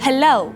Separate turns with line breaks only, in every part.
Hello!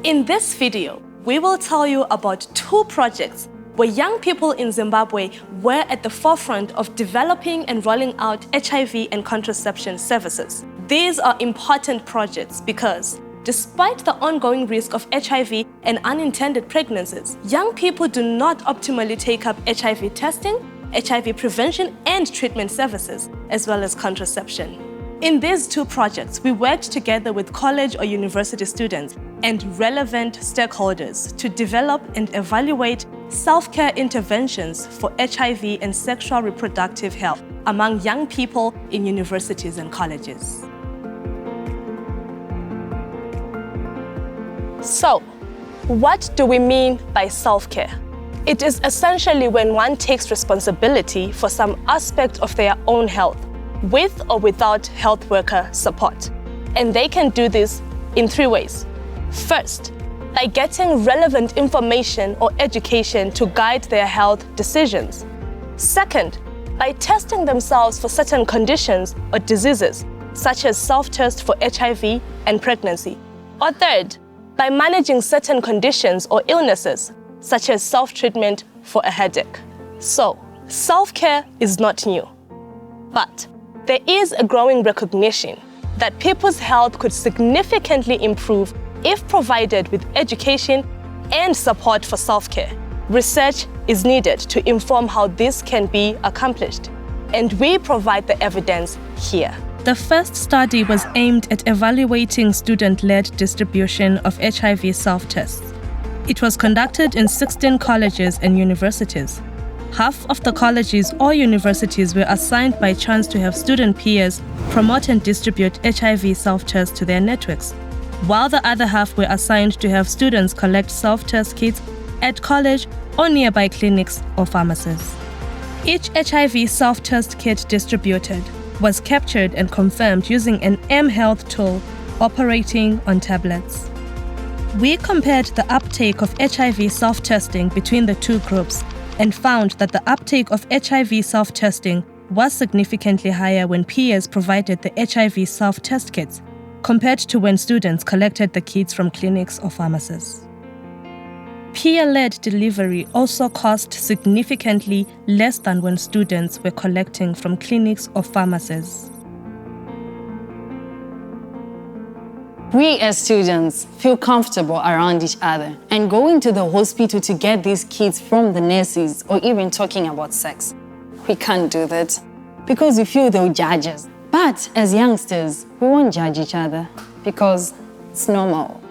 In this video, we will tell you about 2 projects where young people in Zimbabwe were at the forefront of developing and rolling out HIV and contraception services. These are important projects because, despite the ongoing risk of HIV and unintended pregnancies, young people do not optimally take up HIV testing, HIV prevention and treatment services, as well as contraception. In these 2 projects, we worked together with college or university students and relevant stakeholders to develop and evaluate self-care interventions for HIV and sexual reproductive health among young people in universities and colleges. So, what do we mean by self-care? It is essentially when one takes responsibility for some aspect of their own health, with or without health worker support. And they can do this in 3 ways. First, by getting relevant information or education to guide their health decisions. Second, by testing themselves for certain conditions or diseases, such as self-test for HIV and pregnancy. Or third, by managing certain conditions or illnesses, such as self-treatment for a headache. So, self-care is not new. But there is a growing recognition that people's health could significantly improve if provided with education and support for self-care. Research is needed to inform how this can be accomplished, and we provide the evidence here. The first study was aimed at evaluating student-led distribution of HIV self-tests. It was conducted in 16 colleges and universities. Half of the colleges or universities were assigned by chance to have student peers promote and distribute HIV self-tests to their networks, while the other half were assigned to have students collect self-test kits at college or nearby clinics or pharmacies. Each HIV self-test kit distributed was captured and confirmed using an mHealth tool operating on tablets. We compared the uptake of HIV self-testing between the 2 groups and found that the uptake of HIV self-testing was significantly higher when peers provided the HIV self-test kits compared to when students collected the kits from clinics or pharmacies. Peer-led delivery also cost significantly less than when students were collecting from clinics or pharmacies.
We as students feel comfortable around each other and going to the hospital to get these kits from the nurses or even talking about sex. We can't do that because we feel they'll judge us. But as youngsters, we won't judge each other because it's normal.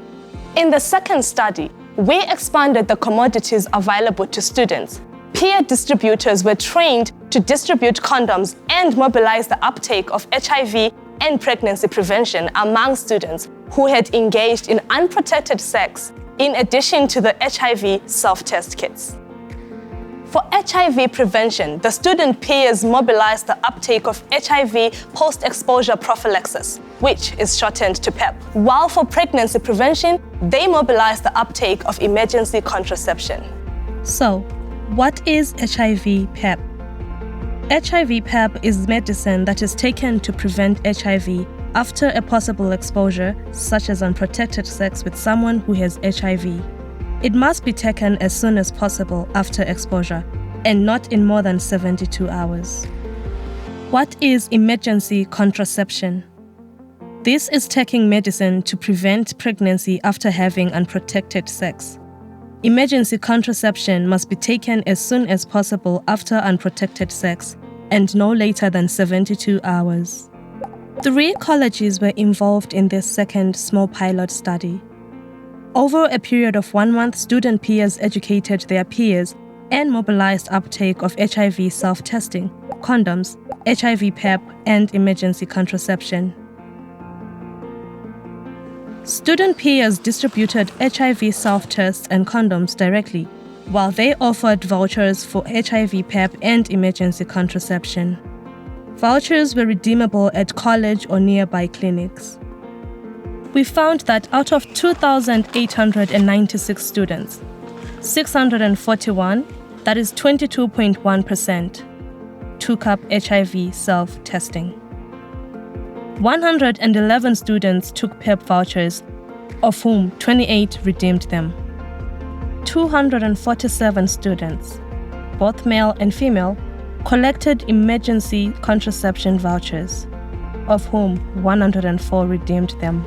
In the second study, we expanded the commodities available to students. Peer distributors were trained to distribute condoms and mobilize the uptake of HIV and pregnancy prevention among students who had engaged in unprotected sex, in addition to the HIV self-test kits. For HIV prevention, the student peers mobilized the uptake of HIV post-exposure prophylaxis, which is shortened to PEP, while for pregnancy prevention, they mobilized the uptake of emergency contraception.
So, what is HIV PEP? HIV PEP is medicine that is taken to prevent HIV after a possible exposure, such as unprotected sex with someone who has HIV. It must be taken as soon as possible after exposure, and not in more than 72 hours. What is emergency contraception? This is taking medicine to prevent pregnancy after having unprotected sex. Emergency contraception must be taken as soon as possible after unprotected sex, and no later than 72 hours. 3 colleges were involved in this second small pilot study. Over a period of 1 month, student peers educated their peers and mobilized uptake of HIV self-testing, condoms, HIV PEP, and emergency contraception. Student peers distributed HIV self-tests and condoms directly, while they offered vouchers for HIV PEP and emergency contraception. Vouchers were redeemable at college or nearby clinics. We found that out of 2,896 students, 641, that is 22.1%, took up HIV self-testing. 111 students took PEP vouchers, of whom 28 redeemed them. 247 students, both male and female, collected emergency contraception vouchers, of whom 104 redeemed them.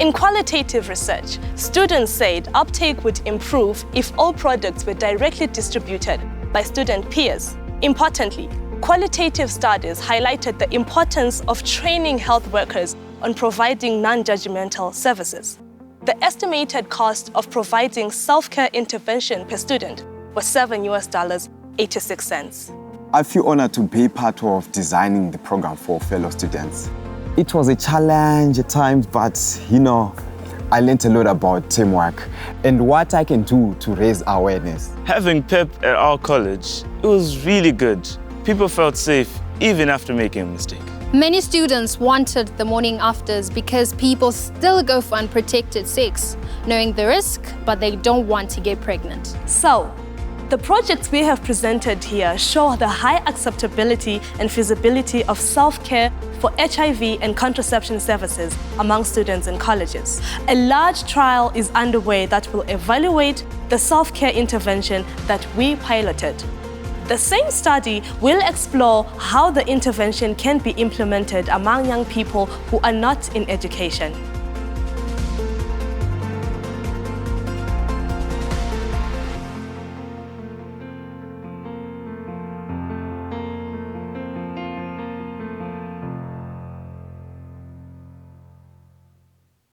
In qualitative research, students said uptake would improve if all products were directly distributed by student peers. Importantly, qualitative studies highlighted the importance of training health workers on providing non-judgmental services. The estimated cost of providing self-care intervention per student was $7.86.
I feel honored to be part of designing the program for fellow students. It was a challenge at times, but I learned a lot about teamwork and what I can do to raise awareness.
Having PEP at our college, it was really good. People felt safe even after making a mistake.
Many students wanted the morning afters because people still go for unprotected sex, knowing the risk, but they don't want to get pregnant.
So, the projects we have presented here show the high acceptability and feasibility of self-care for HIV and contraception services among students in colleges. A large trial is underway that will evaluate the self-care intervention that we piloted. The same study will explore how the intervention can be implemented among young people who are not in education.